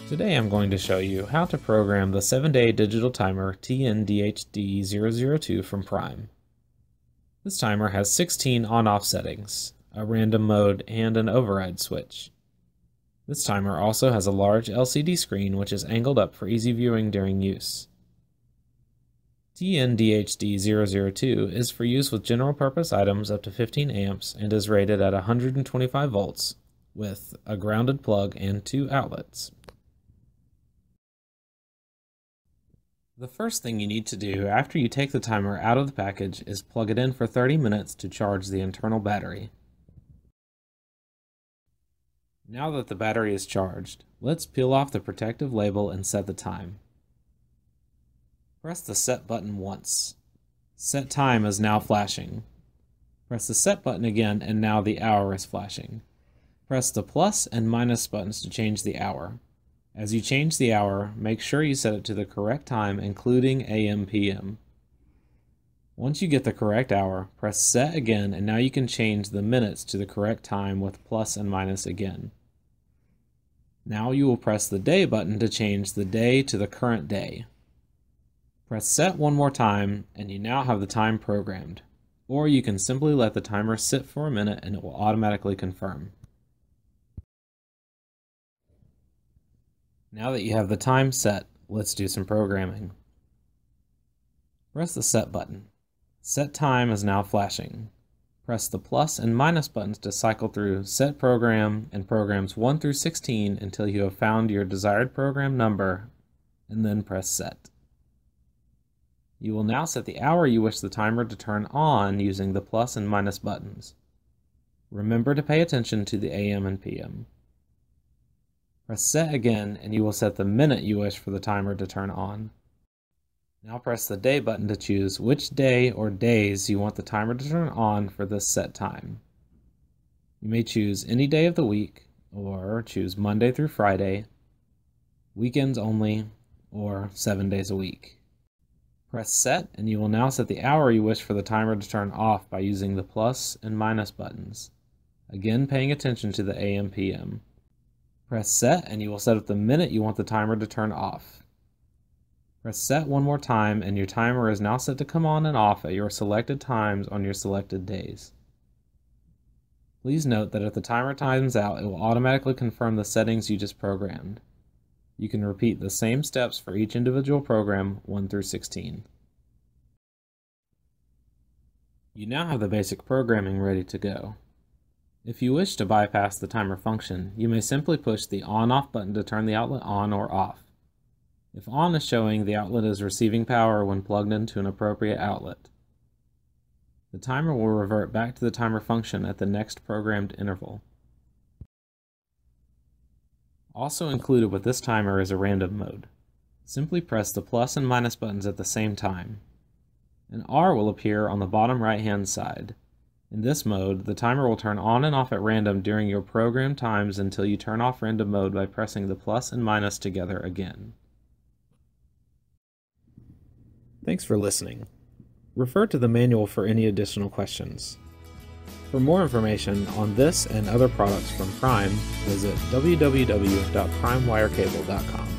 Today I'm going to show you how to program the 7-day digital timer TNDHD002 from Prime. This timer has 16 on-off settings, a random mode, and an override switch. This timer also has a large LCD screen which is angled up for easy viewing during use. TNDHD002 is for use with general purpose items up to 15 amps and is rated at 125 volts with a grounded plug and 2 outlets. The first thing you need to do after you take the timer out of the package is plug it in for 30 minutes to charge the internal battery. Now that the battery is charged, let's peel off the protective label and set the time. Press the Set button once. Set time is now flashing. Press the Set button again and now the hour is flashing. Press the plus and minus buttons to change the hour. As you change the hour, make sure you set it to the correct time, including AM/PM. Once you get the correct hour, press Set again, and now you can change the minutes to the correct time with plus and minus again. Now you will press the Day button to change the day to the current day. Press Set one more time, and you now have the time programmed. Or you can simply let the timer sit for a minute and it will automatically confirm. Now that you have the time set, let's do some programming. Press the Set button. Set time is now flashing. Press the plus and minus buttons to cycle through Set Program and programs 1 through 16 until you have found your desired program number, and then press Set. You will now set the hour you wish the timer to turn on using the plus and minus buttons. Remember to pay attention to the AM and PM. Press Set again and you will set the minute you wish for the timer to turn on. Now press the Day button to choose which day or days you want the timer to turn on for this set time. You may choose any day of the week, or choose Monday through Friday, weekends only, or 7 days a week. Press Set and you will now set the hour you wish for the timer to turn off by using the plus and minus buttons, again paying attention to the AM/PM. Press Set and you will set up the minute you want the timer to turn off. Press Set one more time and your timer is now set to come on and off at your selected times on your selected days. Please note that if the timer times out, it will automatically confirm the settings you just programmed. You can repeat the same steps for each individual program 1 through 16. You now have the basic programming ready to go. If you wish to bypass the timer function, you may simply push the on/off button to turn the outlet on or off. If on is showing, the outlet is receiving power when plugged into an appropriate outlet. The timer will revert back to the timer function at the next programmed interval. Also included with this timer is a random mode. Simply press the plus and minus buttons at the same time. An R will appear on the bottom right-hand side. In this mode, the timer will turn on and off at random during your program times until you turn off random mode by pressing the plus and minus together again. Thanks for listening. Refer to the manual for any additional questions. For more information on this and other products from Prime, visit www.primewirecable.com.